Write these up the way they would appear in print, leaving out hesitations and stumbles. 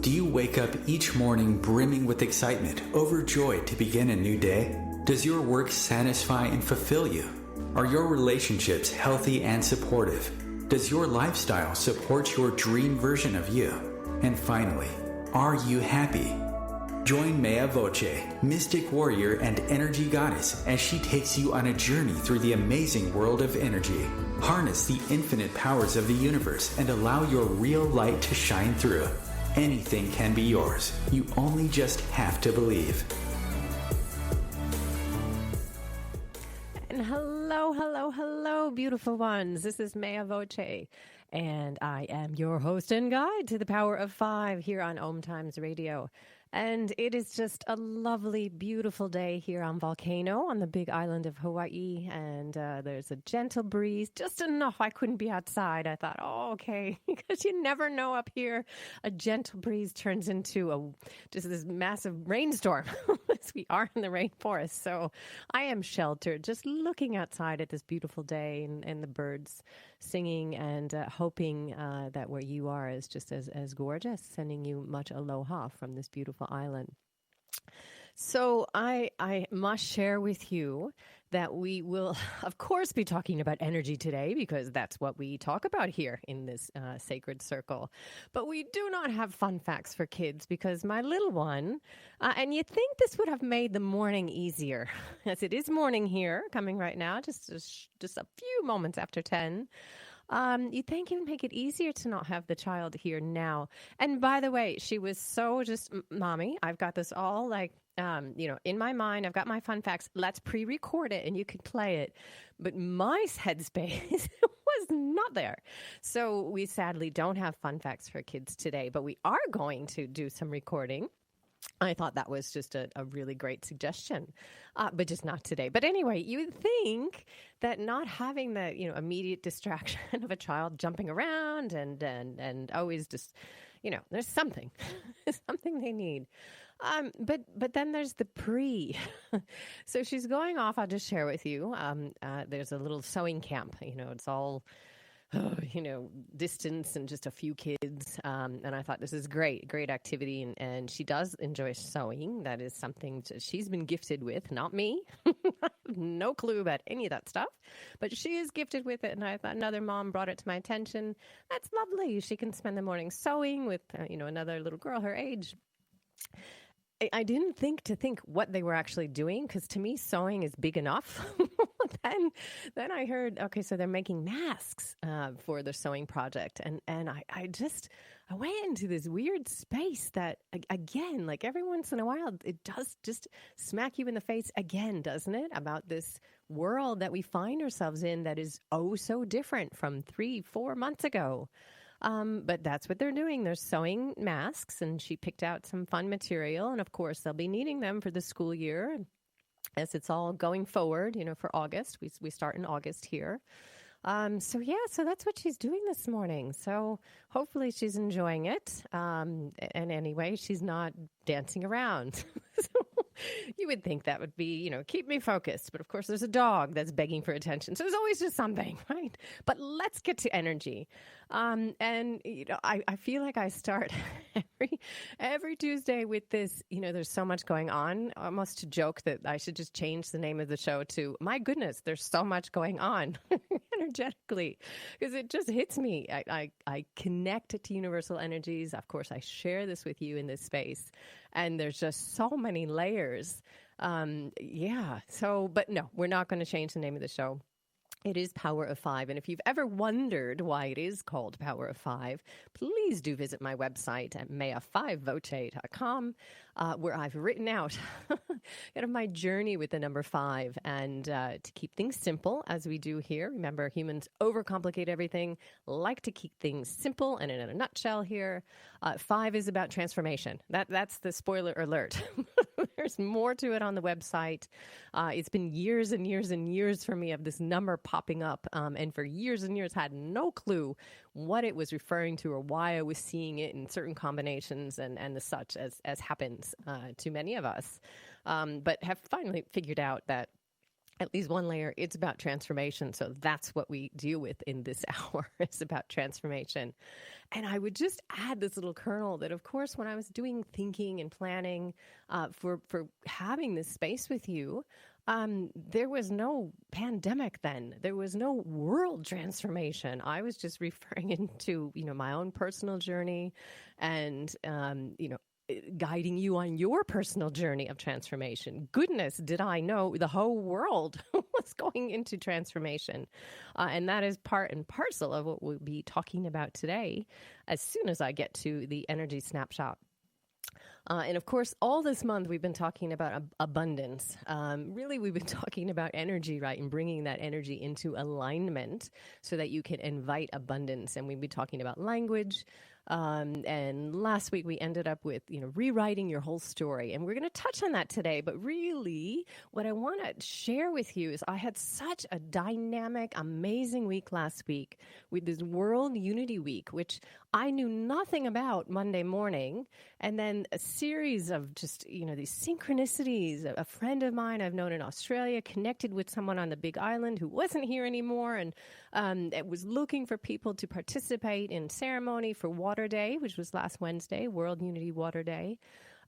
Do you wake up each morning brimming with excitement, overjoyed to begin a new day? Does your work satisfy and fulfill you? Are your relationships healthy and supportive? Does your lifestyle support your dream version of you? And finally, are you happy? Join Mea Voce, mystic warrior and energy goddess, as she takes you on a journey through the amazing world of energy. Harness the infinite powers of the universe and allow your real light to shine through. Anything can be yours. You only just have to believe. And hello, beautiful ones. This is Mea Voce, and I am your host and guide to the Power of Five here on OMTimes Radio. And it is just a lovely, beautiful day here on Volcano on the big island of Hawaii. And there's a gentle breeze, just enough I couldn't be outside. I thought, oh, okay, because you never know up here. A gentle breeze turns into just this massive rainstorm as we are in the rainforest. So I am sheltered, just looking outside at this beautiful day and the birds singing and hoping that where you are is just as gorgeous, sending you much aloha from this beautiful island. So I must share with you that we will, of course, be talking about energy today because that's what we talk about here in this sacred circle. But we do not have fun facts for kids because my little one, and you think this would have made the morning easier, as it is morning here, coming right now, just a few moments after 10. You think it would make it easier to not have the child here now. And by the way, she was so just, Mommy, I've got this all in my mind. I've got my fun facts. Let's pre-record it and you can play it. But my headspace was not there. So we sadly don't have fun facts for kids today, but we are going to do some recording. I thought that was just a really great suggestion, but just not today. But anyway, you would think that not having the immediate distraction of a child jumping around and always just there's something they need. But then there's the pre. So she's going off. I'll just share with you. There's a little sewing camp. It's all distance and just a few kids. And I thought this is great activity. And she does enjoy sewing. That is something she's been gifted with, not me. I have no clue about any of that stuff, but she is gifted with it. And I thought another mom brought it to my attention. That's lovely. She can spend the morning sewing with, another little girl her age. I didn't think what they were actually doing because to me sewing is big enough. then I heard, okay, so they're making masks for the sewing project, and I went into this weird space that again, like every once in a while, it does just smack you in the face again, doesn't it? About this world that we find ourselves in that is oh so different from 3-4 months ago. But that's what they're doing. They're sewing masks, and she picked out some fun material. And of course, they'll be needing them for the school year as it's all going forward, for August. We start in August here. So that's what she's doing this morning. So hopefully she's enjoying it. And anyway, she's not dancing around. You would think that would be, keep me focused. But of course, there's a dog that's begging for attention. So there's always just something, right? But let's get to energy. I feel like I start every Tuesday with this, there's so much going on, almost to joke that I should just change the name of the show to, my goodness, there's so much going on energetically, because it just hits me. I connect to universal energies. Of course, I share this with you in this space. And there's just so many layers. But no, we're not going to change the name of the show. It is Power of Five. And if you've ever wondered why it is called Power of Five, please do visit my website at mea5voce.com, where I've written out kind of my journey with the number 5. And to keep things simple, as we do here, remember, humans overcomplicate everything, like to keep things simple. And in a nutshell here, 5 is about transformation. That's the spoiler alert. There's more to it on the website. It's been years and years and years for me of this number popping up. And for years and years had no clue what it was referring to or why I was seeing it in certain combinations and the such as happens to many of us. But have finally figured out that at least one layer, it's about transformation. So that's what we deal with in this hour. It's about transformation. And I would just add this little kernel that, of course, when I was doing thinking and planning for having this space with you, there was no pandemic then. There was no world transformation. I was just referring into, my own personal journey and, guiding you on your personal journey of transformation. Goodness, did I know the whole world was going into transformation. And that is part and parcel of what we'll be talking about today as soon as I get to the energy snapshot. And of course, all this month we've been talking about abundance. Really, we've been talking about energy, right? And bringing that energy into alignment so that you can invite abundance. And we've been talking about language. And last week we ended up with, rewriting your whole story. And we're going to touch on that today. But really, what I want to share with you is I had such a dynamic, amazing week last week with this World Unity Week, which I knew nothing about Monday morning. And then a series of just, these synchronicities. A friend of mine I've known in Australia connected with someone on the Big Island who wasn't here anymore. And it was looking for people to participate in ceremony for Water Day, which was last Wednesday, World Unity Water Day.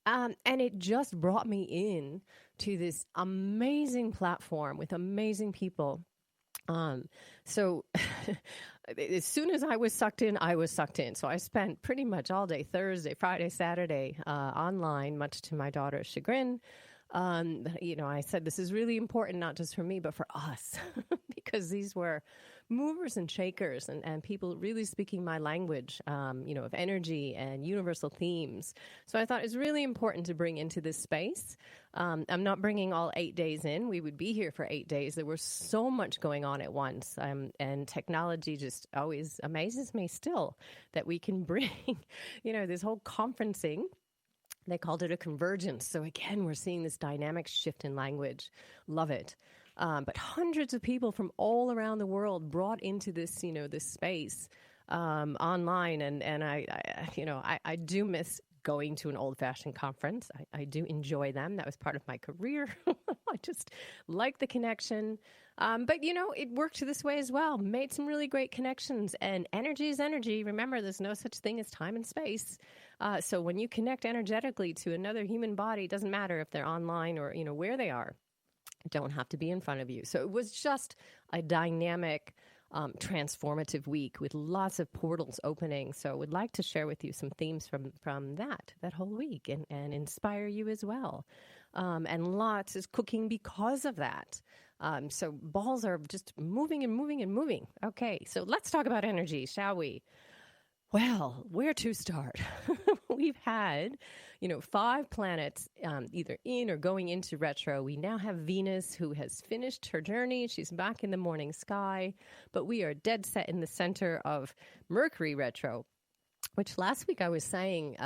And it just brought me in to this amazing platform with amazing people. So as soon as I was sucked in, I was sucked in. So I spent pretty much all day, Thursday, Friday, Saturday, online, much to my daughter's chagrin. I said, this is really important, not just for me, but for us, because these were movers and shakers and people really speaking my language, of energy and universal themes. So I thought it's really important to bring into this space. I'm not bringing all 8 days in. We would be here for 8 days. There was so much going on at once. And technology just always amazes me still that we can bring, this whole conferencing. They called it a convergence. So again, we're seeing this dynamic shift in language. Love it. But hundreds of people from all around the world brought into this, this space online. And I do miss going to an old-fashioned conference. I do enjoy them. That was part of my career. I just like the connection. But, it worked this way as well. Made some really great connections. And energy is energy. Remember, there's no such thing as time and space. So when you connect energetically to another human body, it doesn't matter if they're online or, where they are. Don't have to be in front of you. So it was just a dynamic, transformative week with lots of portals opening. So I would like to share with you some themes from that whole week and inspire you as well. And lots is cooking because of that. So balls are just moving and moving and moving. Okay, so let's talk about energy, shall we? Well, where to start? We've had, 5 planets either in or going into retro. We now have Venus, who has finished her journey. She's back in the morning sky, but we are dead set in the center of Mercury retro, which last week I was saying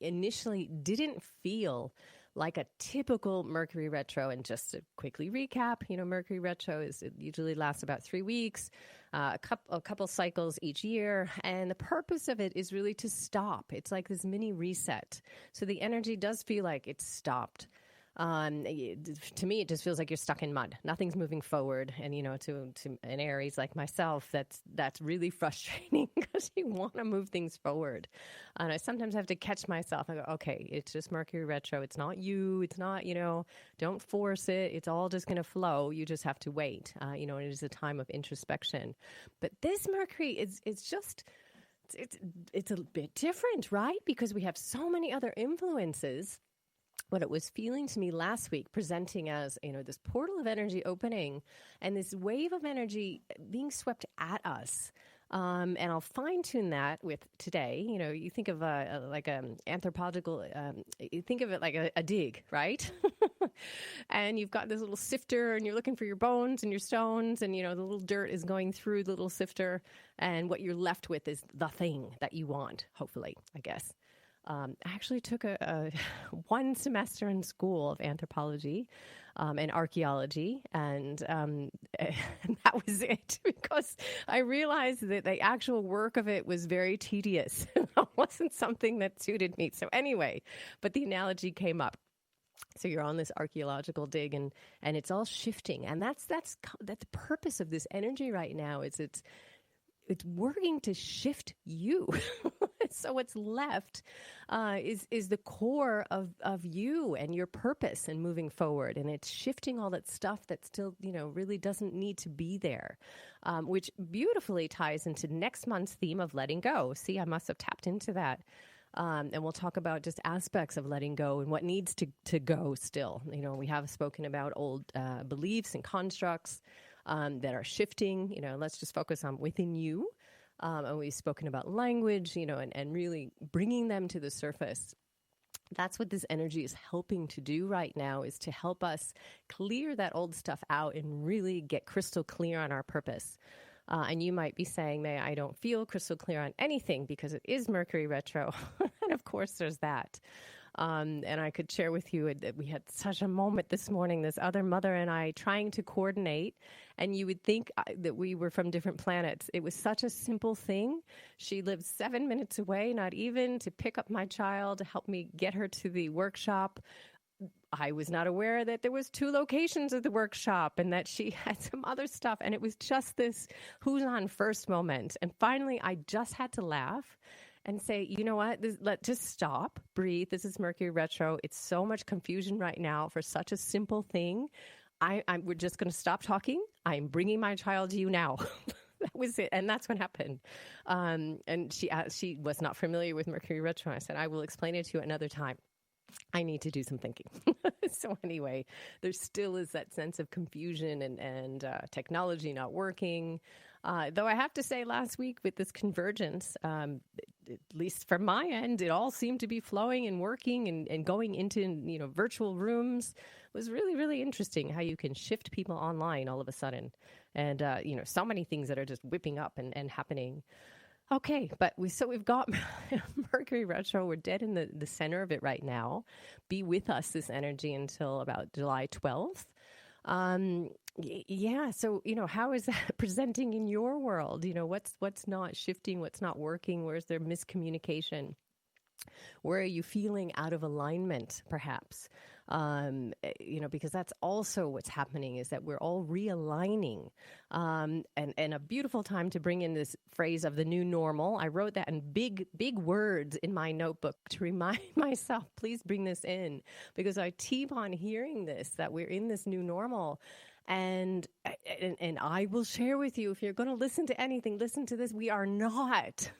initially didn't feel like a typical Mercury retro. And just to quickly recap, Mercury retro it usually lasts about 3 weeks, a couple cycles each year. And the purpose of it is really to stop. It's like this mini reset. So the energy does feel like it's stopped. To me, it just feels like you're stuck in mud. Nothing's moving forward. And, to an Aries like myself, that's really frustrating because you want to move things forward. And I sometimes have to catch myself. I go, okay, it's just Mercury retro. It's not you. It's not, don't force it. It's all just going to flow. You just have to wait. And it is a time of introspection. But this Mercury it's a bit different, right? Because we have so many other influences. What it was feeling to me last week, presenting as, this portal of energy opening and this wave of energy being swept at us. And I'll fine tune that with today. You think of anthropological, you think of it like a dig, right? And you've got this little sifter and you're looking for your bones and your stones and, the little dirt is going through the little sifter. And what you're left with is the thing that you want, hopefully, I guess. I actually took a 1 semester in school of anthropology and archaeology, and that was it, because I realized that the actual work of it was very tedious. It wasn't something that suited me. So anyway, but the analogy came up. So you're on this archaeological dig, and it's all shifting, and that's the purpose of this energy right now. Is it's working to shift you. So what's left is the core of you and your purpose and moving forward. And it's shifting all that stuff that still, really doesn't need to be there, which beautifully ties into next month's theme of letting go. See, I must have tapped into that. And we'll talk about just aspects of letting go and what needs to go still. We have spoken about old beliefs and constructs that are shifting. Let's just focus on within you. And we've spoken about language, and really bringing them to the surface. That's what this energy is helping to do right now, is to help us clear that old stuff out and really get crystal clear on our purpose. And you might be saying, May, I don't feel crystal clear on anything because it is Mercury retro. And of course, there's that. And I could share with you that we had such a moment this morning, this other mother and I trying to coordinate. And you would think that we were from different planets. It was such a simple thing. She lived 7 minutes away, not even, to pick up my child, to help me get her to the workshop. I was not aware that there was 2 locations of the workshop and that she had some other stuff. And it was just this who's on first moment. And finally, I just had to laugh and say, you know what, let's just stop, breathe. This is Mercury retro. It's so much confusion right now for such a simple thing. We're just going to stop talking. I'm bringing my child to you now. That was it. And that's what happened. And she was not familiar with Mercury retro. I said, I will explain it to you another time. I need to do some thinking. So anyway, there still is that sense of confusion and technology not working. Though I have to say, last week with this convergence, at least from my end, it all seemed to be flowing and working and going into virtual rooms. It was really, really interesting how you can shift people online all of a sudden. And, so many things that are just whipping up and happening. Okay, but we've got Mercury retro. We're dead in the center of it right now. Be with us, this energy, until about July 12th. Yeah, so how is that presenting in your world? What's not shifting, what's not working, where's there miscommunication? Where are you feeling out of alignment, perhaps? Because that's also what's happening, is that we're all realigning. And a beautiful time to bring in this phrase of the new normal. I wrote that in big words in my notebook to remind myself, please bring this in, because I keep on hearing this, that we're in this new normal. And I will share with you, if you're going to listen to anything, listen to this. We are not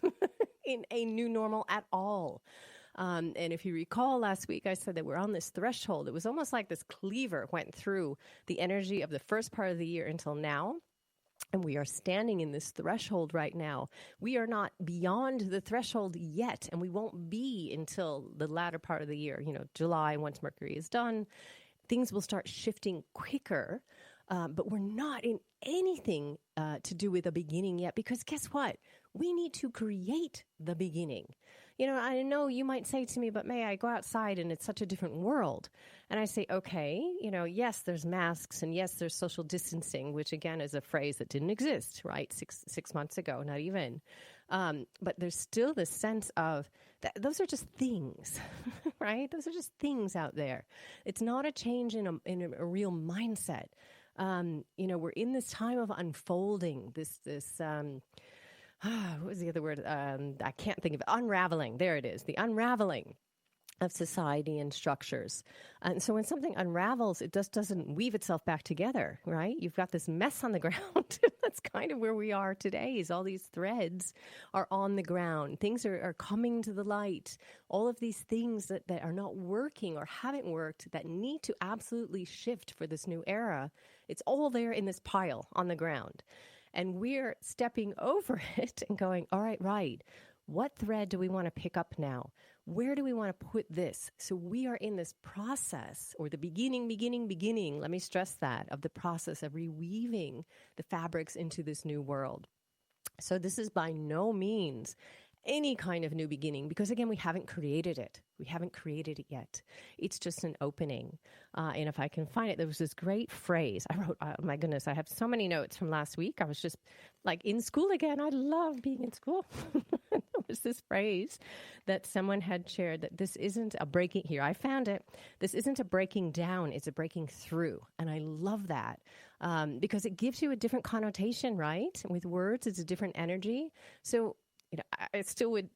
in a new normal at all. And if you recall last week, I said that we're on this threshold. It was almost like this cleaver went through the energy of the first part of the year until now. And we are standing in this threshold right now. We are not beyond the threshold yet, and we won't be until the latter part of the year. July, once Mercury is done, things will start shifting quicker. But we're not in anything to do with a beginning yet, because guess what? We need to create the beginning. I know you might say to me, but May, I go outside and it's such a different world. And I say, okay, yes, there's masks, and yes, there's social distancing, which again is a phrase that didn't exist, right? Six months ago, not even. But there's still this sense of that those are just things, right? Those are just things out there. It's not a change in a real mindset. We're in this time of unfolding, this what was the other word? I can't think of it. Unraveling. There it is. The unraveling of society and structures. And so when something unravels, it just doesn't weave itself back together, right? You've got this mess on the ground. That's kind of where we are today, is all these threads are on the ground. Things are coming to the light. All of these things that are not working or haven't worked that need to absolutely shift for this new era. It's all there in this pile on the ground. And we're stepping over it and going, all right, what thread do we want to pick up now? Where do we want to put this? So we are in this process, or the beginning, let me stress that, of the process of reweaving the fabrics into this new world. So this is by no means any kind of new beginning, because again, we haven't created it. We haven't created it yet. It's just an opening. And if I can find it, there was this great phrase I wrote. Oh my goodness, I have so many notes from last week. I was just like in school again. I love being in school. was this phrase that someone had shared that this isn't a breaking, here I found it, this isn't a breaking down, it's a breaking through. And I love that because it gives you a different connotation, right? With words, it's a different energy. So I still would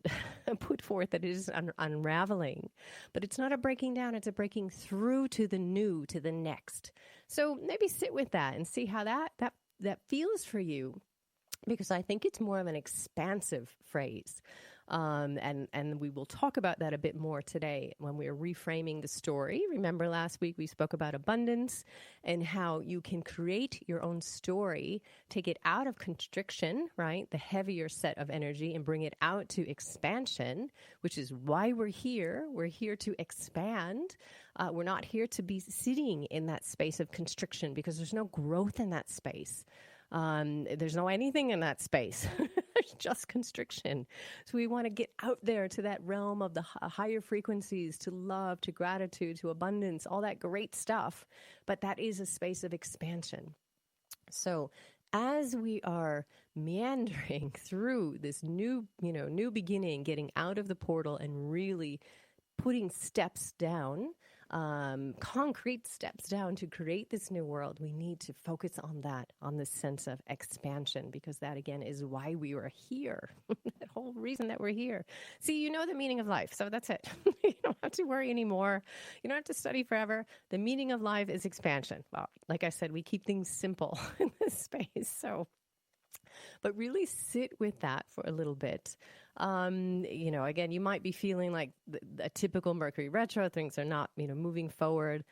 put forth that it is unraveling, but it's not a breaking down, it's a breaking through to the new, to the next. So maybe sit with that and see how that feels for you, because I think it's more of an expansive phrase. And we will talk about that a bit more today when we're reframing the story. Remember last week we spoke about abundance and how you can create your own story, take it out of constriction, right? The heavier set of energy, and bring it out to expansion, which is why we're here. We're here to expand. We're not here to be sitting in that space of constriction, because there's no growth in that space. There's no anything in that space. There's just constriction. So we want to get out there to that realm of the higher frequencies, to love, to gratitude, to abundance, all that great stuff. But that is a space of expansion. So as we are meandering through this new beginning, getting out of the portal and really putting steps down, concrete steps down to create this new world, we need to focus on that, on this sense of expansion, because that, again, is why we are here. That whole reason that we're here. See, you know the meaning of life, so that's it. You don't have to worry anymore. You don't have to study forever. The meaning of life is expansion. Well, like I said, we keep things simple in this space, so... But really sit with that for a little bit. Again, you might be feeling like a typical Mercury retro, things are not, moving forward.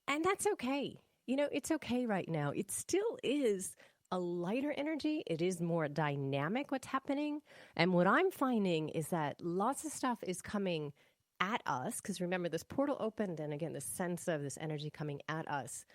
And that's okay. It's okay right now. It still is a lighter energy. It is more dynamic what's happening. And what I'm finding is that lots of stuff is coming at us, because remember, this portal opened, and again, the sense of this energy coming at us.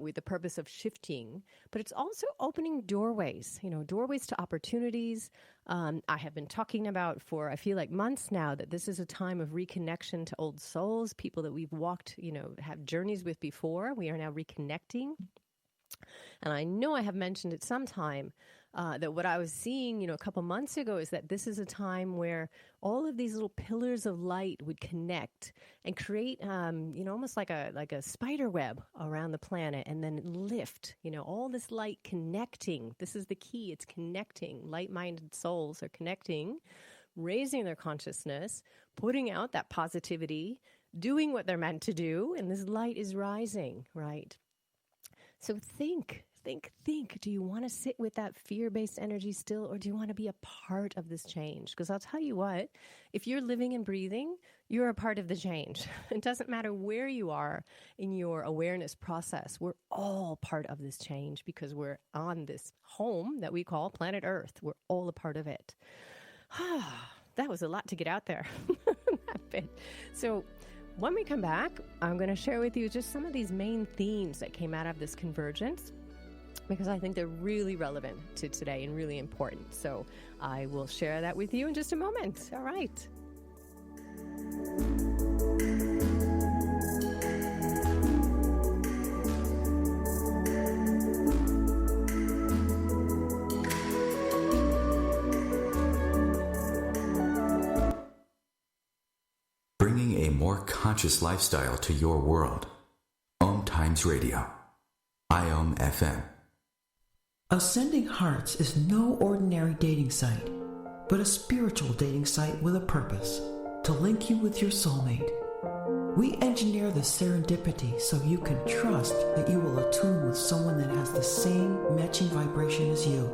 With the purpose of shifting, but it's also opening doorways, doorways to opportunities. I have been talking about for, I feel like, months now, that this is a time of reconnection to old souls, people that we've walked, have journeys with before. We are now reconnecting. And I know I have mentioned it sometime that what I was seeing, a couple months ago is that this is a time where all of these little pillars of light would connect and create, almost like a spider web around the planet, and then lift, all this light connecting. This is the key. It's connecting. Light-minded souls are connecting, raising their consciousness, putting out that positivity, doing what they're meant to do, and this light is rising, right? So think. Do you want to sit with that fear-based energy still, or do you want to be a part of this change? Because I'll tell you what, if you're living and breathing, you're a part of the change. It doesn't matter where you are in your awareness process. We're all part of this change because we're on this home that we call planet Earth. We're all a part of it. That was a lot to get out there. That bit. So when we come back, I'm going to share with you just some of these main themes that came out of this convergence, because I think they're really relevant to today and really important. So I will share that with you in just a moment. All right. Bringing a more conscious lifestyle to your world. OMTimes Radio. IOM FM. Ascending Hearts is no ordinary dating site, but a spiritual dating site with a purpose, to link you with your soulmate. We engineer the serendipity so you can trust that you will attune with someone that has the same matching vibration as you.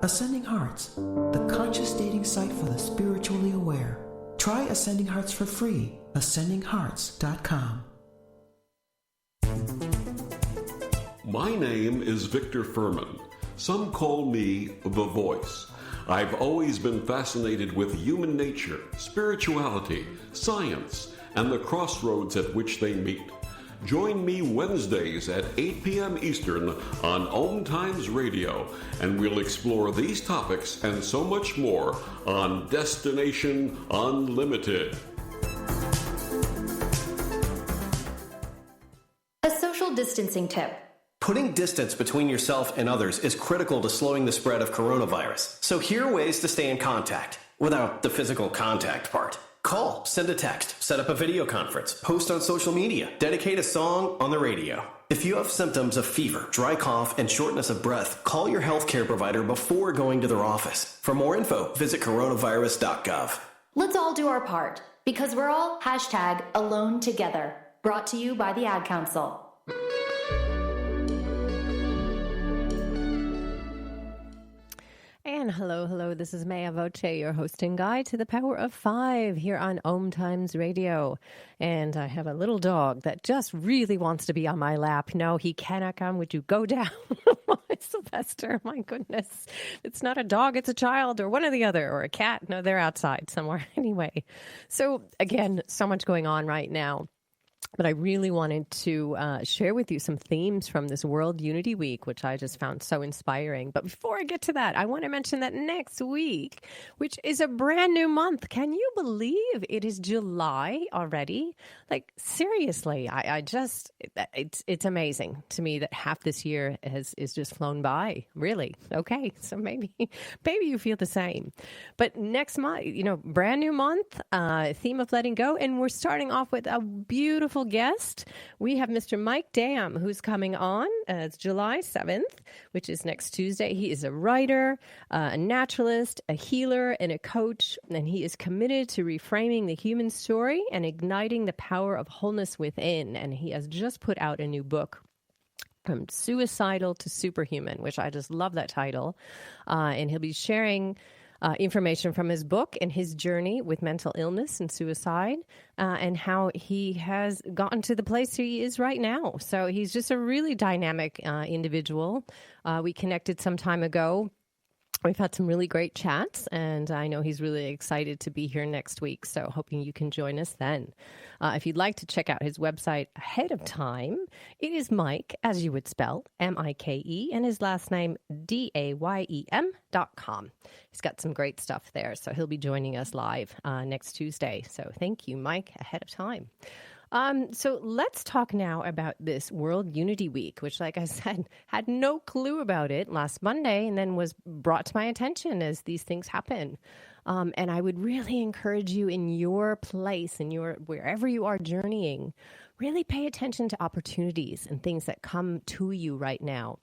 Ascending Hearts, the conscious dating site for the spiritually aware. Try Ascending Hearts for free. AscendingHearts.com. My name is Victor Furman. Some call me The Voice. I've always been fascinated with human nature, spirituality, science, and the crossroads at which they meet. Join me Wednesdays at 8 p.m. Eastern on OMTimes Radio, and we'll explore these topics and so much more on Destination Unlimited. A social distancing tip. Putting distance between yourself and others is critical to slowing the spread of coronavirus. So here are ways to stay in contact. without the physical contact part. Call, send a text, set up a video conference, post on social media, dedicate a song on the radio. If you have symptoms of fever, dry cough, and shortness of breath, call your healthcare provider before going to their office. For more info, visit coronavirus.gov. Let's all do our part, because we're all #AloneTogether. Brought to you by the Ad Council. And hello, this is Mea Voce, your host and guide to the Power of 5 here on OMTimes Radio. And I have a little dog that just really wants to be on my lap. No, he cannot come. Would you go down? Sylvester, my goodness. It's not a dog, it's a child, or one or the other, or a cat. No, they're outside somewhere anyway. So again, so much going on right now. But I really wanted to share with you some themes from this World Unity Week, which I just found so inspiring. But before I get to that, I want to mention that next week, which is a brand new month. Can you believe it is July already? Like, seriously, I just, it's amazing to me that half this year is just flown by, really. Okay, so maybe you feel the same. But next month, brand new month, theme of letting go. And we're starting off with a beautiful guest. We have Mr. Mike Dam, who's coming on. It's July 7th, which is next Tuesday. He is a writer, a naturalist, a healer, and a coach, and he is committed to reframing the human story and igniting the power of wholeness within. And he has just put out a new book, From Suicidal to Superhuman, which I just love that title. And he'll be sharing information from his book and his journey with mental illness and suicide, and how he has gotten to the place he is right now. So he's just a really dynamic individual. We connected some time ago. We've had some really great chats, and I know he's really excited to be here next week, so hoping you can join us then. If you'd like to check out his website ahead of time, it is Mike, as you would spell, M-I-K-E, and his last name, DAYEM.com. He's got some great stuff there, so he'll be joining us live next Tuesday. So thank you, Mike, ahead of time. So let's talk now about this World Unity Week, which, like I said, had no clue about it last Monday and then was brought to my attention as these things happen. And I would really encourage you in your place, wherever you are journeying, really pay attention to opportunities and things that come to you right now.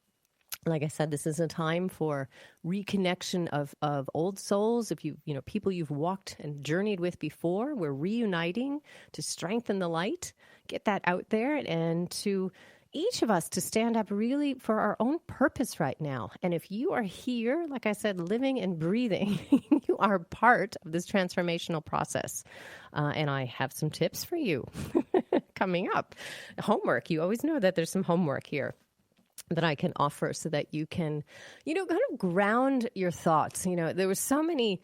Like I said, this is a time for reconnection of old souls. If people you've walked and journeyed with before, we're reuniting to strengthen the light, get that out there, and to each of us to stand up really for our own purpose right now. And if you are here, like I said, living and breathing, you are part of this transformational process. And I have some tips for you coming up. Homework. You always know that there's some homework here that I can offer so that you can, kind of ground your thoughts. There were so many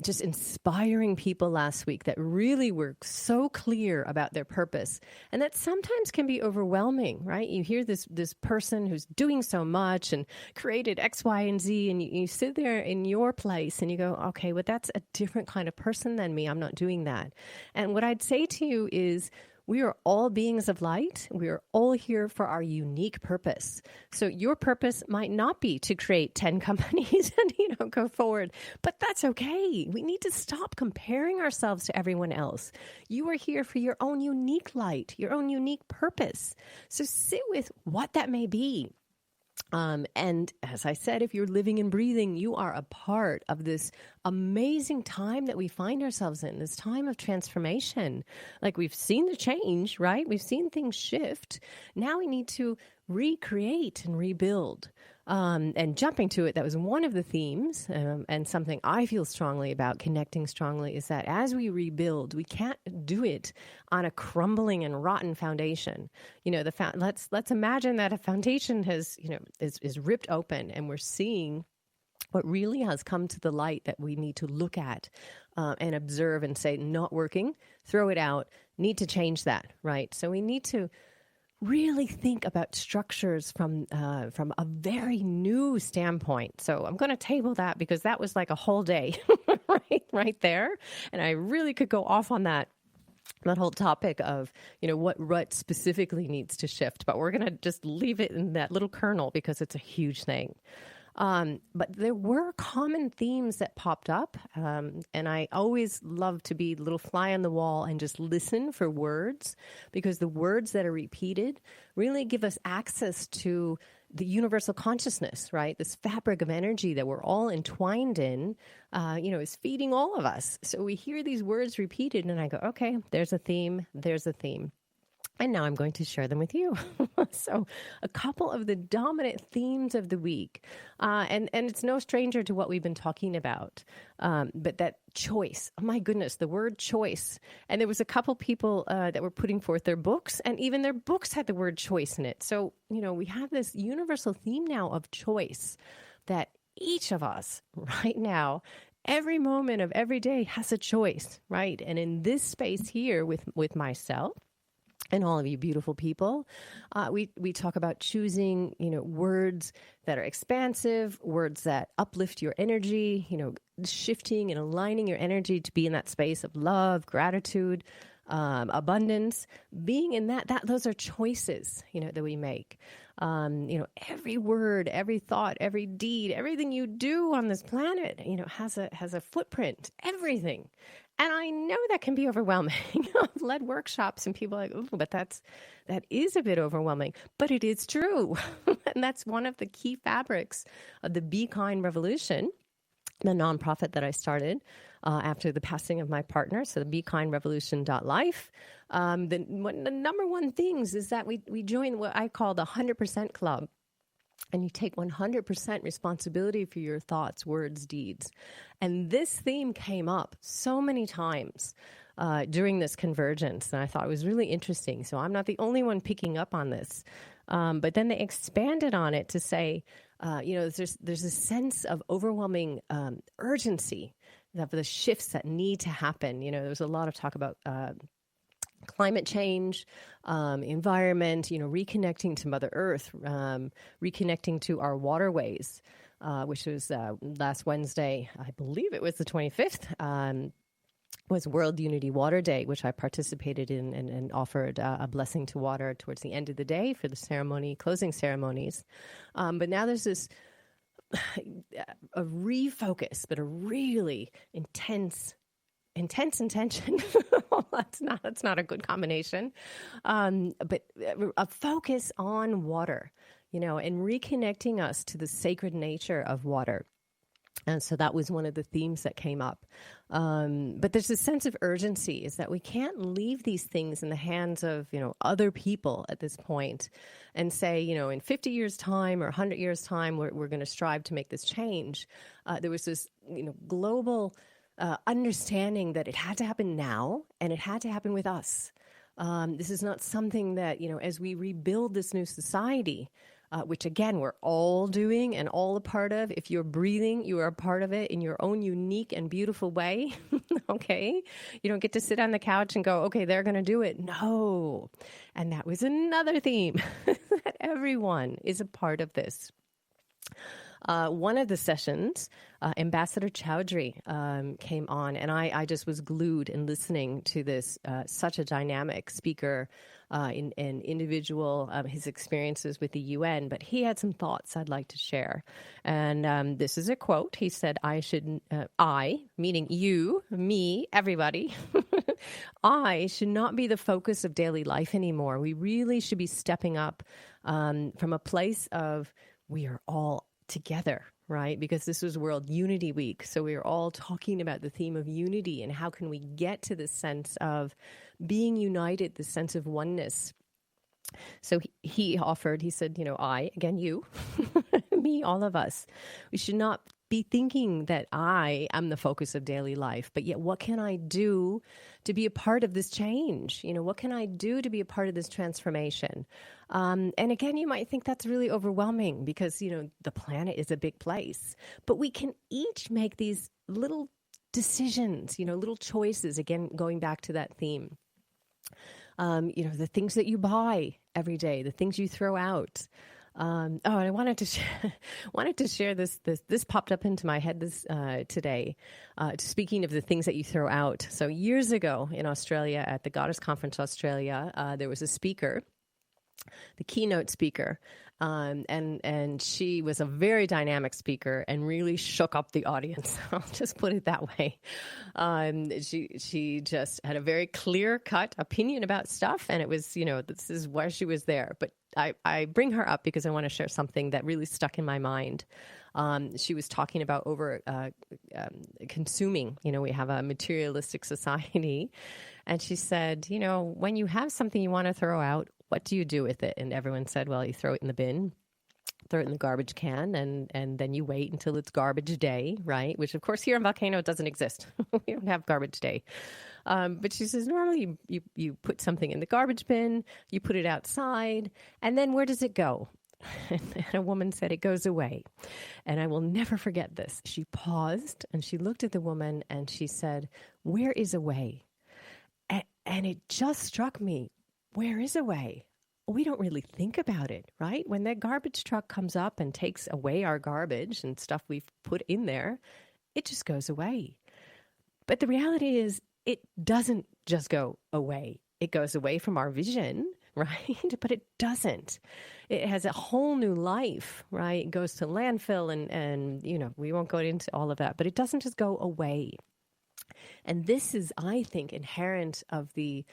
just inspiring people last week that really were so clear about their purpose. And that sometimes can be overwhelming, right? You hear this person who's doing so much and created X, Y, and Z, and you sit there in your place and you go, okay, well, that's a different kind of person than me. I'm not doing that. And what I'd say to you is, we are all beings of light. We are all here for our unique purpose. So your purpose might not be to create 10 companies and, go forward, but that's okay. We need to stop comparing ourselves to everyone else. You are here for your own unique light, your own unique purpose. So sit with what that may be. And as I said, if you're living and breathing, you are a part of this amazing time that we find ourselves in, this time of transformation. Like, we've seen the change, right? We've seen things shift. Now we need to recreate and rebuild. And jumping to it, that was one of the themes, and something I feel strongly about, connecting strongly, is that as we rebuild, we can't do it on a crumbling and rotten foundation. Let's imagine that a foundation is ripped open, and we're seeing what really has come to the light that we need to look at and observe and say, not working, throw it out, need to change that, right? So we need to really think about structures from a very new standpoint. So I'm going to table that because that was like a whole day right there. And I really could go off on that whole topic of, what specifically needs to shift. But we're going to just leave it in that little kernel because it's a huge thing. But there were common themes that popped up. And I always love to be a little fly on the wall and just listen for words, because the words that are repeated really give us access to the universal consciousness, right? This fabric of energy that we're all entwined in, is feeding all of us. So we hear these words repeated and I go, okay, there's a theme, there's a theme. And now I'm going to share them with you. So a couple of the dominant themes of the week. And it's no stranger to what we've been talking about. But that choice, oh my goodness, the word choice. And there was a couple people that were putting forth their books, and even their books had the word choice in it. So, we have this universal theme now of choice that each of us right now, every moment of every day has a choice, right? And in this space here with myself, and all of you beautiful people, we talk about choosing, words that are expansive, words that uplift your energy, shifting and aligning your energy to be in that space of love, gratitude, abundance. Being in that those are choices, that we make. Every word, every thought, every deed, everything you do on this planet, has a footprint, everything. And I know that can be overwhelming. I've led workshops and people are like, oh, but that is a bit overwhelming. But it is true. And that's one of the key fabrics of the Be Kind Revolution, the nonprofit that I started after the passing of my partner. So the BeKindRevolution.life. The number one things is that we join what I call the 100% Club. And you take 100% responsibility for your thoughts, words, deeds. And this theme came up so many times during this convergence. And I thought it was really interesting. So I'm not the only one picking up on this. But then they expanded on it to say, there's a sense of overwhelming urgency of the shifts that need to happen. There was a lot of talk about climate change, environment, reconnecting to Mother Earth, reconnecting to our waterways, which was last Wednesday, I believe it was the 25th, was World Unity Water Day, which I participated in and offered a blessing to water towards the end of the day for the closing ceremonies. But now there's this a refocus, but a really intense intention. Well, that's not a good combination. But a focus on water, and reconnecting us to the sacred nature of water. And so that was one of the themes that came up. But there's a sense of urgency, is that we can't leave these things in the hands of, other people at this point and say, in 50 years' time or 100 years' time, we're going to strive to make this change. There was this, global understanding that it had to happen now, and it had to happen with us. This is not something that, as we rebuild this new society, which again, we're all doing and all a part of. If you're breathing, you are a part of it in your own unique and beautiful way. Okay. You don't get to sit on the couch and go, okay, they're going to do it. No. And that was another theme, that everyone is a part of this. One of the sessions, Ambassador Chowdhury came on, and I just was glued and listening to this, such a dynamic speaker, and individual, his experiences with the UN, but he had some thoughts I'd like to share. And this is a quote. He said, I, meaning you, me, everybody, I should not be the focus of daily life anymore. We really should be stepping up from a place of we are all together, right? Because this was World Unity Week. So we were all talking about the theme of unity and how can we get to this sense of being united, this sense of oneness. So he said, I, again, you, me, all of us, we should not be thinking that I am the focus of daily life, but yet what can I do to be a part of this change? What can I do to be a part of this transformation? And again, you might think that's really overwhelming because, the planet is a big place, but we can each make these little decisions, little choices, again, going back to that theme. The things that you buy every day, the things you throw out. And I wanted to share this. This popped up into my head today. Speaking of the things that you throw out. So years ago in Australia, at the Goddess Conference Australia, there was a speaker, the keynote speaker. And she was a very dynamic speaker and really shook up the audience. I'll just put it that way. She just had a very clear-cut opinion about stuff, and it was, this is why she was there. But I bring her up because I want to share something that really stuck in my mind. She was talking about consuming. We have a materialistic society. And she said, when you have something you want to throw out, what do you do with it? And everyone said, well, you throw it in the bin, throw it in the garbage can, and then you wait until it's garbage day, right? Which, of course, here in Volcano, it doesn't exist. We don't have garbage day. But she says, normally you put something in the garbage bin, you put it outside, and then where does it go? And a woman said, it goes away. And I will never forget this. She paused, and she looked at the woman, and she said, where is away? And it just struck me. Where is away? We don't really think about it, right? When that garbage truck comes up and takes away our garbage and stuff we've put in there, it just goes away. But the reality is it doesn't just go away. It goes away from our vision, right? But it doesn't. It has a whole new life, right? It goes to landfill and we won't go into all of that, but it doesn't just go away. And this is, I think, inherent of the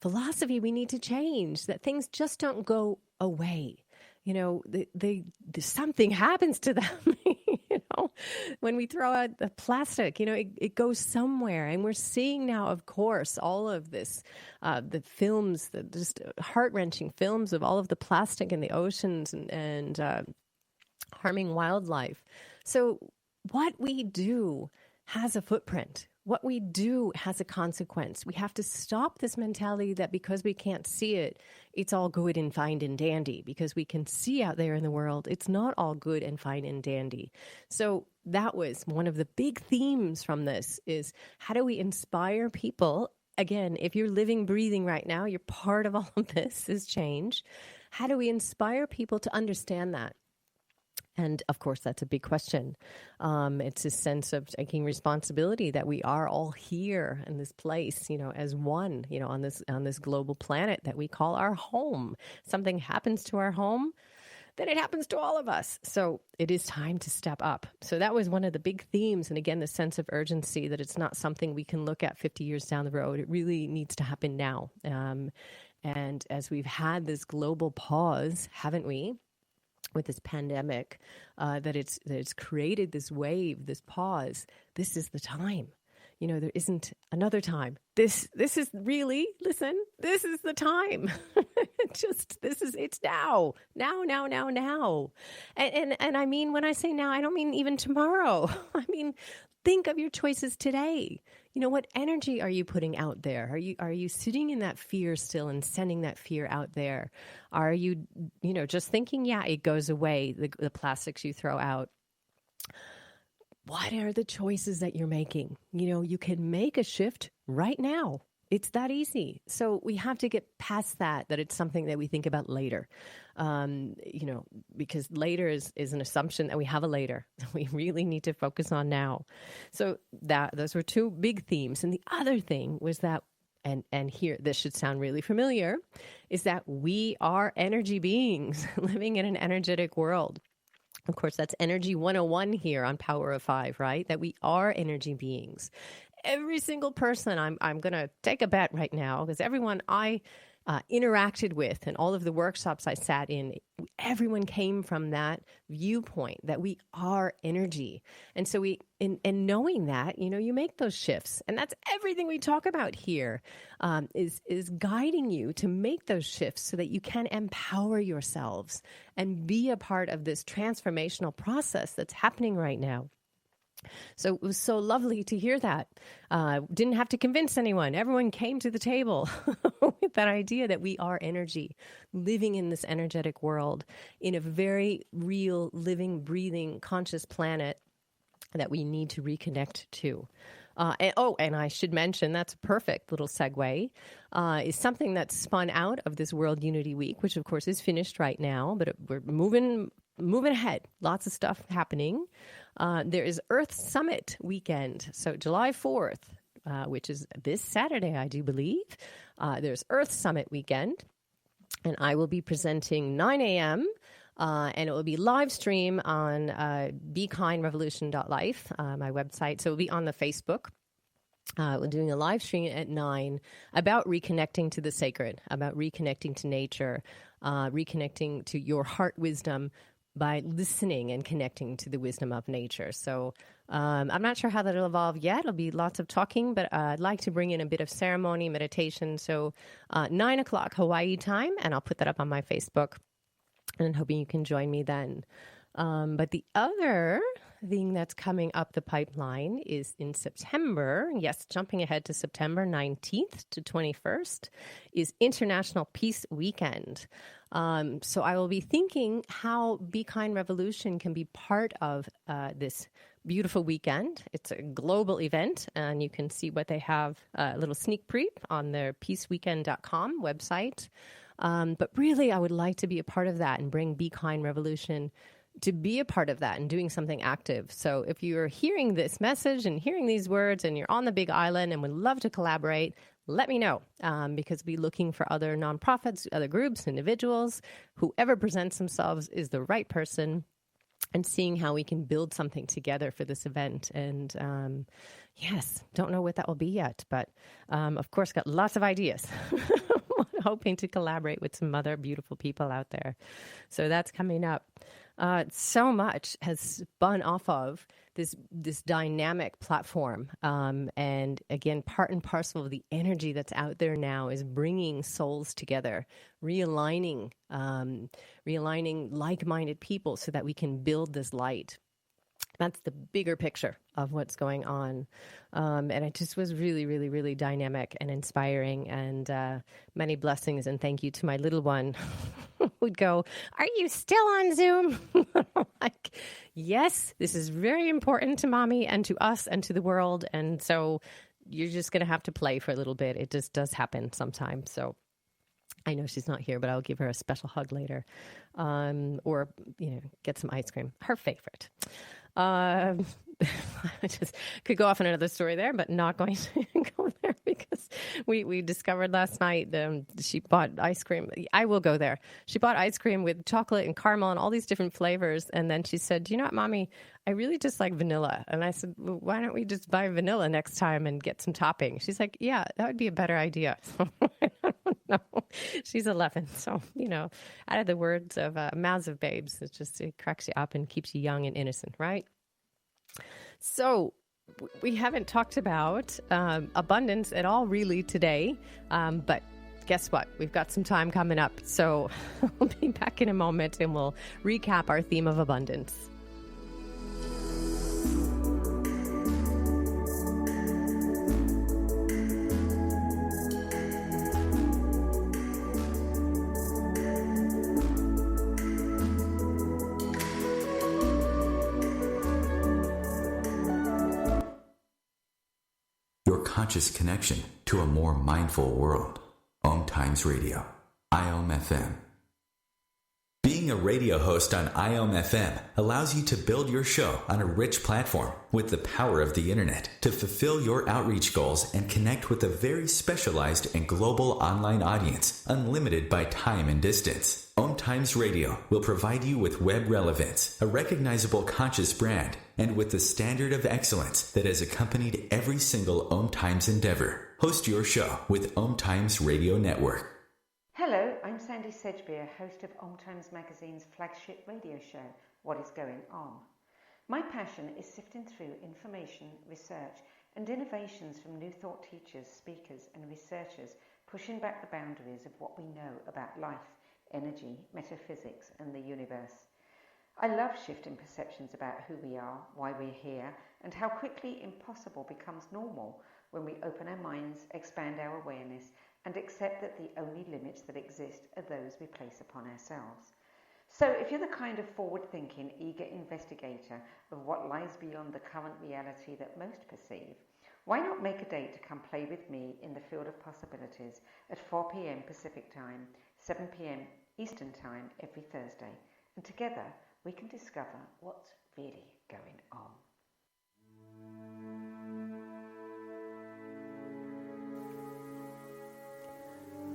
philosophy we need to change, that things just don't go away. Something happens to them. When we throw out the plastic, it goes somewhere. And we're seeing now, of course, all of this, the films, the just heart-wrenching films of all of the plastic in the oceans and harming wildlife. So what we do has a footprint. What we do has a consequence. We have to stop this mentality that because we can't see it, it's all good and fine and dandy. Because we can see out there in the world, it's not all good and fine and dandy. So that was one of the big themes from this is how do we inspire people? Again, if you're living, breathing right now, you're part of all of this is change. How do we inspire people to understand that? And of course, that's a big question. It's a sense of taking responsibility that we are all here in this place, as one, on this global planet that we call our home. Something happens to our home, then it happens to all of us. So it is time to step up. So that was one of the big themes. And again, the sense of urgency that it's not something we can look at 50 years down the road. It really needs to happen now. And as we've had this global pause, haven't we? With this pandemic, that it's created this wave, this pause. This is the time. There isn't another time. This is really, listen, this is the time. It's now. And I mean, when I say now, I don't mean even tomorrow. I mean, think of your choices today. What energy are you putting out there? Are you sitting in that fear still and sending that fear out there? Are you, just thinking, yeah, it goes away, the plastics you throw out? What are the choices that you're making? You can make a shift right now. It's that easy. So we have to get past that it's something that we think about later, because later is an assumption that we have a later. We really need to focus on now. So those were two big themes. And the other thing was that, and here, this should sound really familiar, is that we are energy beings living in an energetic world. Of course, that's Energy 101 here on Power of Five, right? That we are energy beings. Every single person, I'm going to take a bet right now, because everyone I interacted with and all of the workshops I sat in, everyone came from that viewpoint that we are energy. And so in knowing that, you make those shifts. And that's everything we talk about here, is guiding you to make those shifts so that you can empower yourselves and be a part of this transformational process that's happening right now. So it was so lovely to hear that. Didn't have to convince anyone. Everyone came to the table with that idea that we are energy, living in this energetic world, in a very real, living, breathing, conscious planet that we need to reconnect to. And I should mention, that's a perfect little segue, is something that's spun out of this World Unity Week, which of course is finished right now, but we're moving ahead. Lots of stuff happening. There is Earth Summit weekend. So July 4th, which is this Saturday, I do believe. There's Earth Summit weekend. And I will be presenting 9 a.m. And it will be live stream on bekindrevolution.life, my website. So it will be on the Facebook. We're doing a live stream at 9 about reconnecting to the sacred, about reconnecting to nature, reconnecting to your heart wisdom by listening and connecting to the wisdom of nature. So I'm not sure how that'll evolve yet. It'll be lots of talking, but I'd like to bring in a bit of ceremony, meditation. So 9 o'clock Hawaii time, and I'll put that up on my Facebook, and hoping you can join me then. But the other thing that's coming up the pipeline is in September. Yes, jumping ahead to September 19th to 21st is International Peace Weekend. So I will be thinking how Be Kind Revolution can be part of this beautiful weekend. It's a global event, and you can see what they have, a little sneak peek on their peaceweekend.com website. But really, I would like to be a part of that and bring Be Kind Revolution to be a part of that and doing something active. So if you're hearing this message and hearing these words and you're on the Big Island and would love to collaborate, let me know, because we're looking for other nonprofits, other groups, individuals. Whoever presents themselves is the right person, and seeing how we can build something together for this event. And yes, don't know what that will be yet, but of course, got lots of ideas. Hoping to collaborate with some other beautiful people out there. So that's coming up. So much has spun off of this dynamic platform. And again, part and parcel of the energy that's out there now is bringing souls together, realigning like-minded people so that we can build this light. That's the bigger picture of what's going on. And it just was really, really, really dynamic and inspiring, and many blessings. And thank you to my little one who'd go, "Are you still on Zoom?" I'm like, yes, this is very important to mommy and to us and to the world. And so you're just going to have to play for a little bit. It just does happen sometimes. So I know she's not here, but I'll give her a special hug later, or, get some ice cream, her favorite. I just could go off on another story there, but not going to go there because we discovered last night she bought ice cream. I will go there. She bought ice cream with chocolate and caramel and all these different flavors. And then she said, "You know what, Mommy, I really just like vanilla." And I said, "Well, why don't we just buy vanilla next time and get some topping?" She's like, "Yeah, that would be a better idea." I don't know. She's 11. So, out of the words of mouths of babes, it cracks you up and keeps you young and innocent, right? So we haven't talked about abundance at all really today, but guess what? We've got some time coming up. So we'll be back in a moment and we'll recap our theme of abundance. Conscious connection to a more mindful world. OMTimes Radio, IOM FM. Being a radio host on IOM FM allows you to build your show on a rich platform with the power of the internet to fulfill your outreach goals and connect with a very specialized and global online audience, unlimited by time and distance. OMTimes Radio will provide you with web relevance, a recognizable conscious brand, and with the standard of excellence that has accompanied every single OMTimes endeavor. Host your show with OMTimes Radio Network. Hello, I'm Sandy Sedgbeer, host of OMTimes Magazine's flagship radio show, What Is Going On. My passion is sifting through information, research, and innovations from new thought teachers, speakers, and researchers pushing back the boundaries of what we know about life, energy, metaphysics, and the universe. I love shifting perceptions about who we are, why we're here, and how quickly impossible becomes normal when we open our minds, expand our awareness, and accept that the only limits that exist are those we place upon ourselves. So if you're the kind of forward-thinking, eager investigator of what lies beyond the current reality that most perceive, why not make a date to come play with me in the field of possibilities at 4 p.m. Pacific Time, 7 p.m. Eastern Time every Thursday, and together we can discover what's really going on.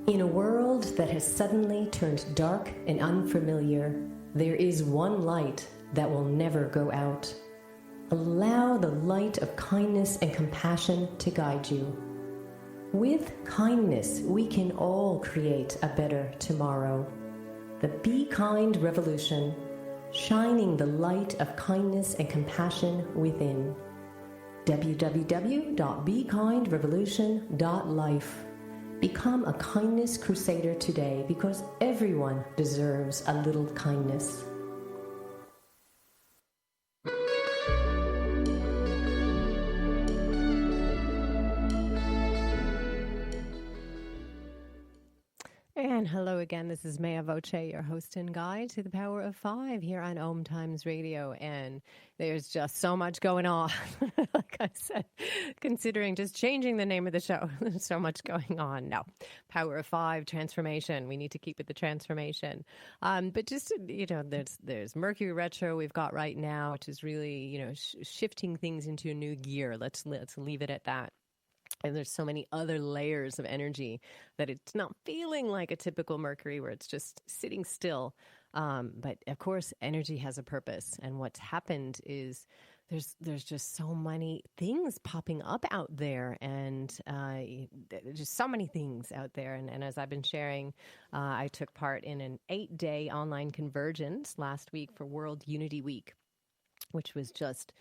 In a world that has suddenly turned dark and unfamiliar, there is one light that will never go out. Allow the light of kindness and compassion to guide you. With kindness, we can all create a better tomorrow. The Be Kind Revolution, shining the light of kindness and compassion within. www.bekindrevolution.life. Become a kindness crusader today, because everyone deserves a little kindness. And hello again, this is Mea Voce, your host and guide to the Power of Five here on OMTimes Radio. And there's just so much going on. Like I said, considering just changing the name of the show, there's so much going on. No, Power of Five, transformation. We need to keep it the transformation. But just, there's Mercury retro we've got right now, which is really, shifting things into a new gear. Let's leave it at that. And there's so many other layers of energy that it's not feeling like a typical Mercury where it's just sitting still. But of course, energy has a purpose. And what's happened is there's just so many things popping up out there, and just so many things out there. And as I've been sharing, I took part in an 8-day online convergence last week for World Unity Week, which was just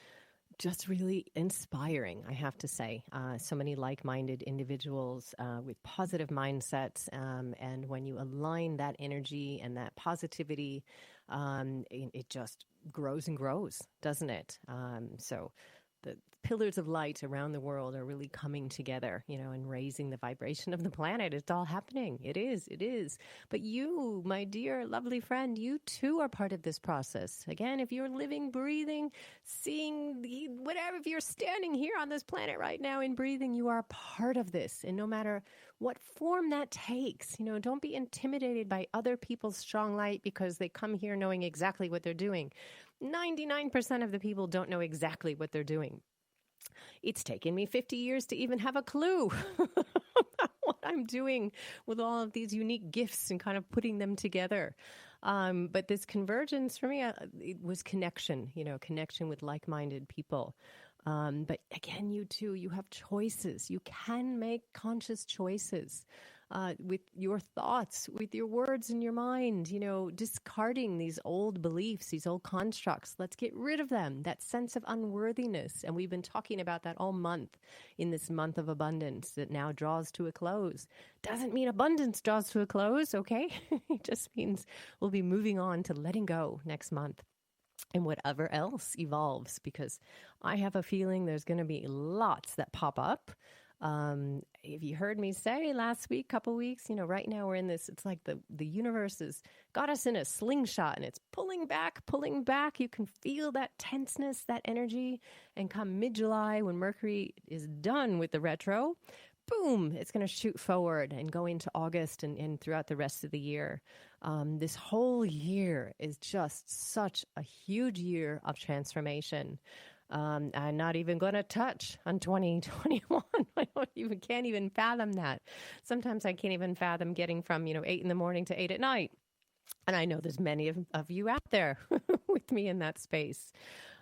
really inspiring, I have to say. So many like-minded individuals with positive mindsets. And when you align that energy and that positivity, it just grows and grows, doesn't it? So the pillars of light around the world are really coming together, and raising the vibration of the planet. It's all happening. It is. But you, my dear, lovely friend, you too are part of this process. Again, if you're living, breathing, seeing, whatever, if you're standing here on this planet right now and breathing, you are part of this. And no matter what form that takes, don't be intimidated by other people's strong light because they come here knowing exactly what they're doing. 99% of the people don't know exactly what they're doing. It's taken me 50 years to even have a clue about what I'm doing with all of these unique gifts and kind of putting them together. But this convergence for me, it was connection, connection with like-minded people. But again, you too, you have choices. You can make conscious choices. With your thoughts, with your words in your mind, discarding these old beliefs, these old constructs. Let's get rid of them, that sense of unworthiness. And we've been talking about that all month in this month of abundance that now draws to a close. Doesn't mean abundance draws to a close, okay? It just means we'll be moving on to letting go next month. And whatever else evolves, because I have a feeling there's going to be lots that pop up. If you heard me say last week, couple weeks, right now we're in this, it's like the universe has got us in a slingshot and it's pulling back. You can feel that tenseness, that energy. And come mid-July, when Mercury is done with the retro, boom, it's going to shoot forward and go into August and throughout the rest of the year. This whole year is just such a huge year of transformation. I'm not even going to touch on 2021. I can't even fathom that. Sometimes I can't even fathom getting from, 8 in the morning to 8 at night. And I know there's many of you out there with me in that space.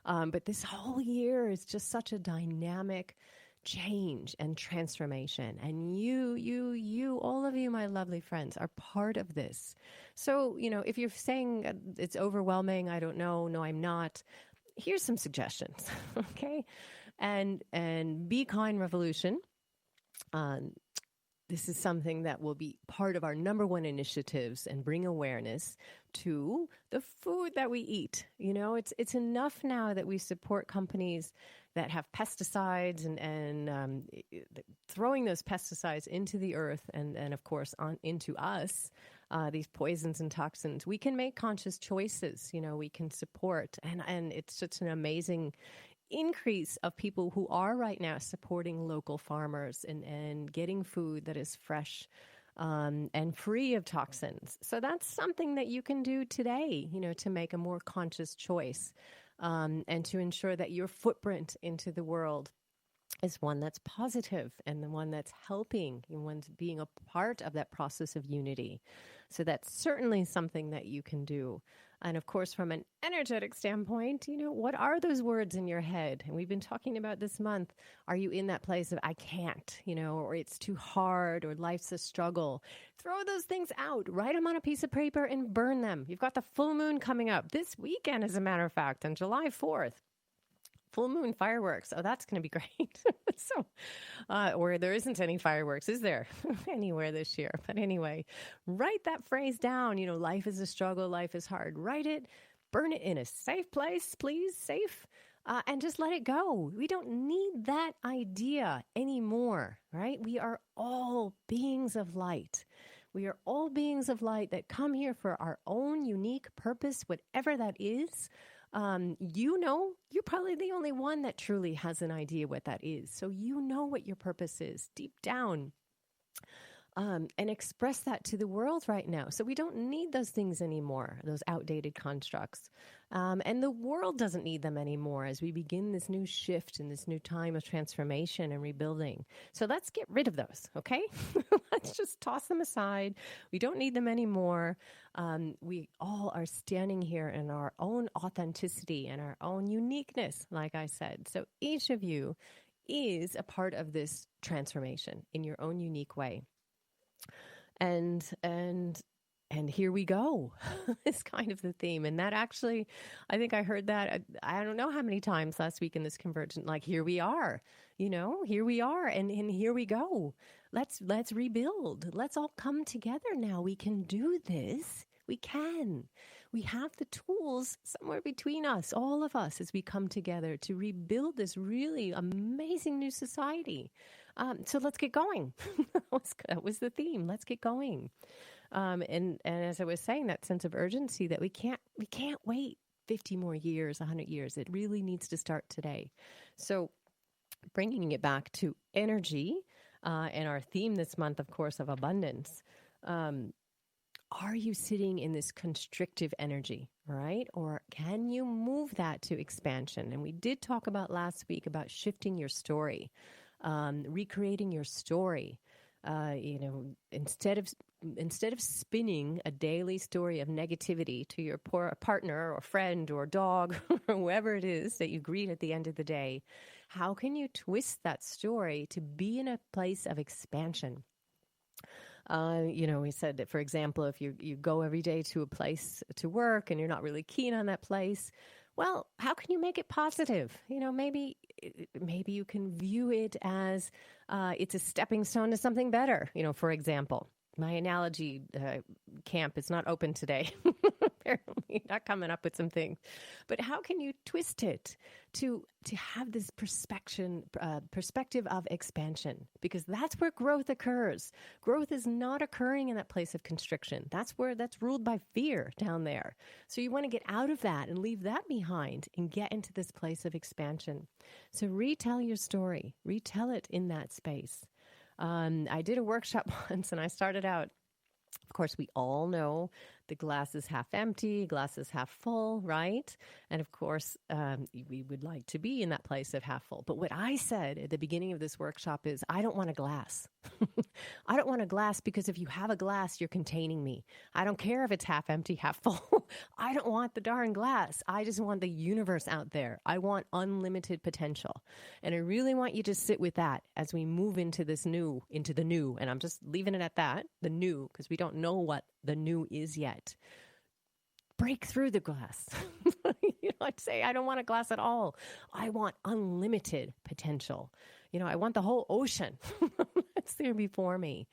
But this whole year is just such a dynamic change and transformation. And you, all of you, my lovely friends, are part of this. So, if you're saying it's overwhelming, I don't know, no, I'm not. Here's some suggestions, okay? And Be Kind Revolution. This is something that will be part of our number one initiatives and bring awareness to the food that we eat. It's enough now that we support companies that have pesticides and throwing those pesticides into the earth and of course into us. These poisons and toxins, we can make conscious choices, we can support. And it's such an amazing increase of people who are right now supporting local farmers and getting food that is fresh and free of toxins. So that's something that you can do today, to make a more conscious choice and to ensure that your footprint into the world is one that's positive and the one that's helping and one's being a part of that process of unity. So that's certainly something that you can do. And of course, from an energetic standpoint, what are those words in your head? And we've been talking about this month. Are you in that place of I can't, or it's too hard, or life's a struggle? Throw those things out, write them on a piece of paper and burn them. You've got the full moon coming up this weekend, as a matter of fact, on July 4th. Full moon fireworks. Oh, that's going to be great. Or there isn't any fireworks, is there, anywhere this year? But anyway, write that phrase down. Life is a struggle. Life is hard. Write it, burn it in a safe place, please, safe, and just let it go. We don't need that idea anymore, right? We are all beings of light. We are all beings of light that come here for our own unique purpose, whatever that is. You're probably the only one that truly has an idea what that is. So what your purpose is deep down, and express that to the world right now. So we don't need those things anymore, those outdated constructs. And the world doesn't need them anymore as we begin this new shift and this new time of transformation and rebuilding. So let's get rid of those, okay? Let's just toss them aside. We don't need them anymore. We all are standing here in our own authenticity and our own uniqueness, like I said. So each of you is a part of this transformation in your own unique way. And here we go is kind of the theme. And that actually, I think I heard that, I don't know how many times last week in this convergent, like, here we are, here we are. And here we go. Let's rebuild. Let's all come together now. We can do this. We can. We have the tools somewhere between us, all of us, as we come together to rebuild this really amazing new society. So let's get going. That was the theme. Let's get going. And as I was saying, that sense of urgency that we can't wait 50 more years, 100 years. It really needs to start today. So bringing it back to energy, and our theme this month, of course, of abundance. Are you sitting in this constrictive energy, right? Or can you move that to expansion? And we did talk about last week about shifting your story, recreating your story. Instead of spinning a daily story of negativity to your poor partner or friend or dog or whoever it is that you greet at the end of the day, how can you twist that story to be in a place of expansion? We said that, for example, if you go every day to a place to work and you're not really keen on that place, well, how can you make it positive? Maybe you can view it as it's a stepping stone to something better. For example, my analogy camp is not open today. Apparently, not coming up with some things. But how can you twist it to have this perspective of expansion? Because that's where growth occurs. Growth is not occurring in that place of constriction. That's ruled by fear down there. So you want to get out of that and leave that behind and get into this place of expansion. So retell your story. Retell it in that space. I did a workshop once and I started out, of course, we all know the glass is half empty, glass is half full, right? And of course, we would like to be in that place of half full. But what I said at the beginning of this workshop is, I don't want a glass. I don't want a glass because if you have a glass, you're containing me. I don't care if it's half empty, half full. I don't want the darn glass. I just want the universe out there. I want unlimited potential. And I really want you to sit with that as we move into the new. And I'm just leaving it at that, the new, because we don't know what the new is yet. Break through the glass. I'd say I don't want a glass at all. I want unlimited potential. I want the whole ocean that's there before me,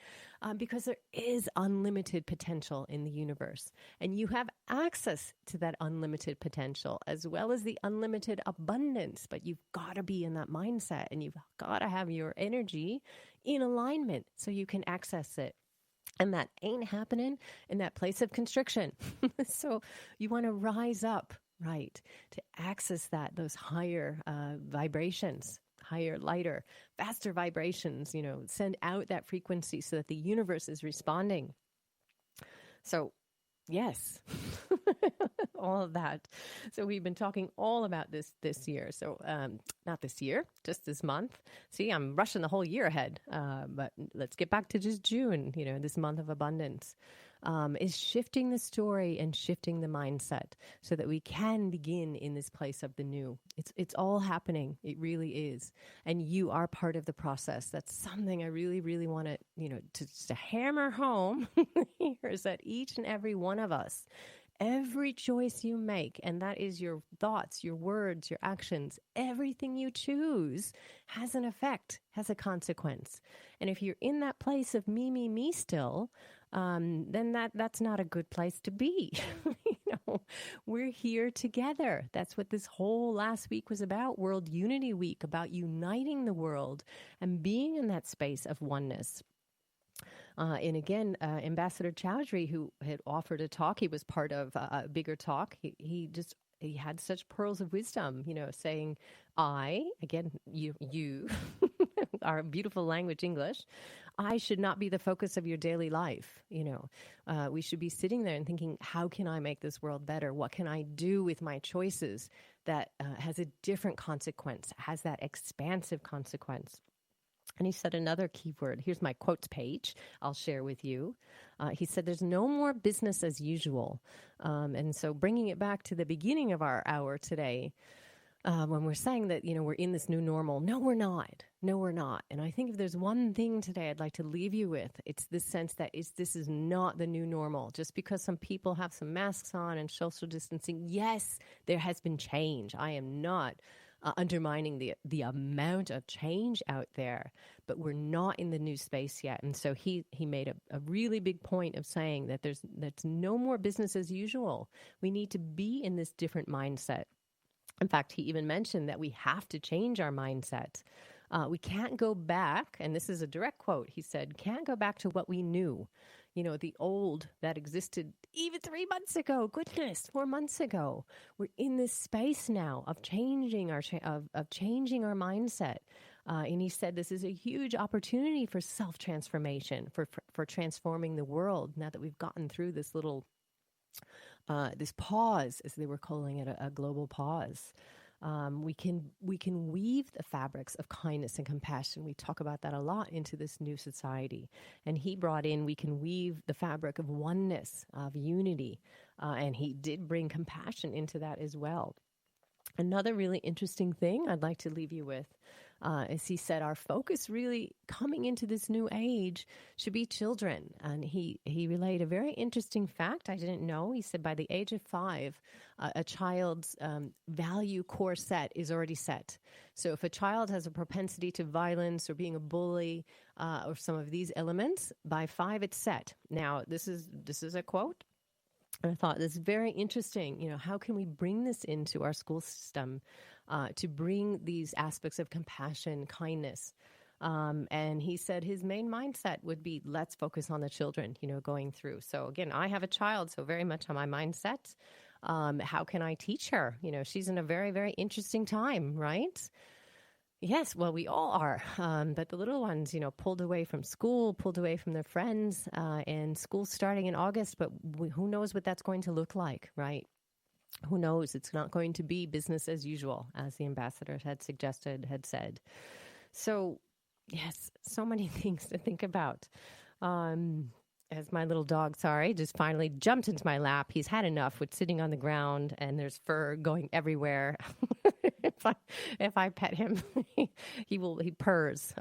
because there is unlimited potential in the universe. And you have access to that unlimited potential as well as the unlimited abundance. But you've got to be in that mindset and you've got to have your energy in alignment so you can access it. And that ain't happening in that place of constriction. So you want to rise up, right, to access those higher vibrations, higher, lighter, faster vibrations, send out that frequency so that the universe is responding. So, yes, all of that. So we've been talking all about this year. So not this year, just this month. See, I'm rushing the whole year ahead. But let's get back to just June, this month of abundance. Is shifting the story and shifting the mindset so that we can begin in this place of the new. It's all happening. It really is. And you are part of the process. That's something I really, really want to hammer home here, is that each and every one of us, every choice you make, and that is your thoughts, your words, your actions, everything you choose has an effect, has a consequence. And if you're in that place of me still, then that's not a good place to be. We're here together. That's what this whole last week was about, World Unity Week, about uniting the world and being in that space of oneness. And again, Ambassador Chowdhury, who had offered a talk, he was part of a bigger talk. He had such pearls of wisdom, saying, you, our beautiful language, English, I should not be the focus of your daily life. We should be sitting there and thinking, how can I make this world better? What can I do with my choices that has a different consequence, has that expansive consequence? And he said another key word. Here's my quotes page I'll share with you. He said, there's no more business as usual. And so bringing it back to the beginning of our hour today, when we're saying that, we're in this new normal, no, we're not. No, we're not. And I think if there's one thing today I'd like to leave you with, it's this sense that this is not the new normal. Just because some people have some masks on and social distancing, yes, there has been change. I am not undermining the amount of change out there, but we're not in the new space yet. And so he made a really big point of saying that that's no more business as usual. We need to be in this different mindset. In fact, he even mentioned that we have to change our mindset. We can't go back, and this is a direct quote, he said, can't go back to what we knew. The old that existed even 3 months ago, goodness, 4 months ago. We're in this space now of changing our changing our mindset. And he said this is a huge opportunity for self-transformation, for transforming the world, now that we've gotten through this little this pause, as they were calling it, a global pause. We can weave the fabrics of kindness and compassion. We talk about that a lot into this new society. And he brought in, we can weave the fabric of oneness, of unity. And he did bring compassion into that as well. Another really interesting thing I'd like to leave you with is he said our focus really coming into this new age should be children. And he relayed a very interesting fact I didn't know. He said by the age of 5, a child's value core set is already set. So if a child has a propensity to violence or being a bully or some of these elements, by 5 it's set. Now, this is a quote. And I thought this is very interesting. How can we bring this into our school system to bring these aspects of compassion, kindness? And he said his main mindset would be, let's focus on the children, going through. So again, I have a child, so very much on my mindset. How can I teach her? She's in a very, very interesting time, right? Yes, well, we all are. But the little ones, pulled away from school, pulled away from their friends, and school's starting in August, but who knows what that's going to look like, right? Who knows? It's not going to be business as usual, as the ambassador had said. So, yes, so many things to think about. As my little dog, just finally jumped into my lap. He's had enough with sitting on the ground and there's fur going everywhere. If I pet him, he purrs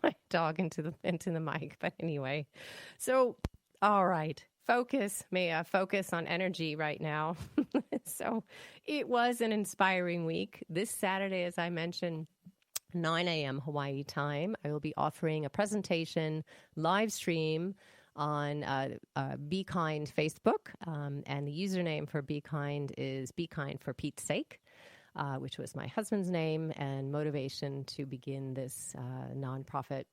my dog into the mic. But anyway, so all right, focus, Mea, focus on energy right now. So it was an inspiring week. This Saturday, as I mentioned, 9 a.m. Hawaii time, I will be offering a presentation live stream on Be Kind Facebook, and the username for Be Kind is Be Kind for Pete's Sake, which was my husband's name and motivation to begin this nonprofit.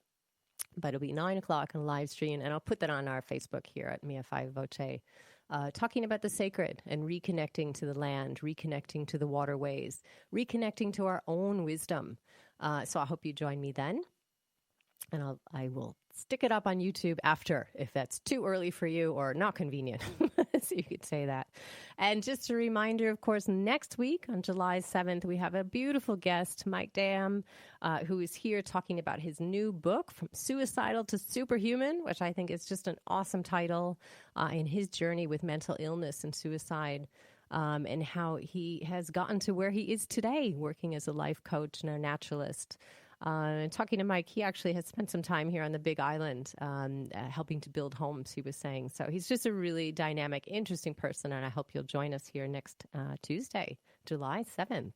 But it'll be 9 o'clock on live stream, and I'll put that on our Facebook here at Mea Voce, talking about the sacred and reconnecting to the land, reconnecting to the waterways, reconnecting to our own wisdom. So I hope you join me then. And I will stick it up on YouTube after, if that's too early for you or not convenient. So you could say that. And just a reminder, of course, next week on July 7th, we have a beautiful guest, Mike Dam, who is here talking about his new book, From Suicidal to Superhuman, which I think is just an awesome title, in his journey with mental illness and suicide. And how he has gotten to where he is today, working as a life coach and a naturalist. Talking to Mike, he actually has spent some time here on the Big Island, helping to build homes, he was saying. So he's just a really dynamic, interesting person, and I hope you'll join us here next Tuesday, July 7th.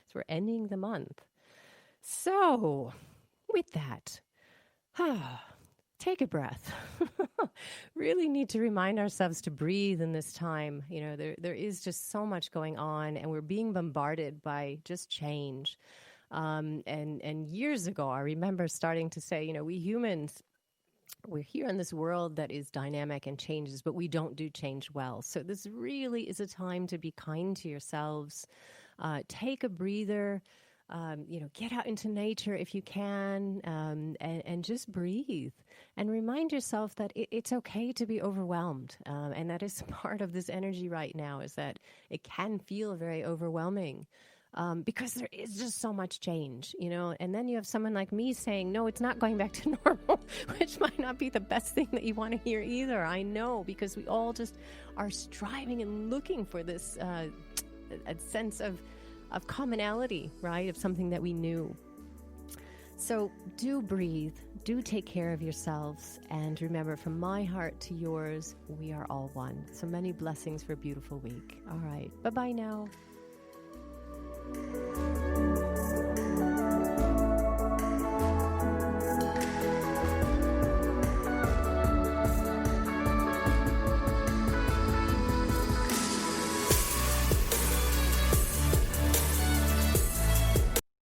So we're ending the month. So with that, take a breath. Really need to remind ourselves to breathe in this time. You know, there is just so much going on, and we're being bombarded by just change. And years ago, I remember starting to say, you know, we humans, we're here in this world that is dynamic and changes, but we don't do change well. So this really is a time to be kind to yourselves. Take a breather. You know, get out into nature if you can, and just breathe and remind yourself that it's okay to be overwhelmed. And that is part of this energy right now, is that it can feel very overwhelming. Because there is just so much change, you know, and then you have someone like me saying, no, it's not going back to normal, which might not be the best thing that you want to hear either. I know, because we all just are striving and looking for this a sense of commonality, right, of something that we knew. So do breathe, do take care of yourselves, and remember, from my heart to yours, we are all one. So many blessings for a beautiful week. All right, bye-bye now.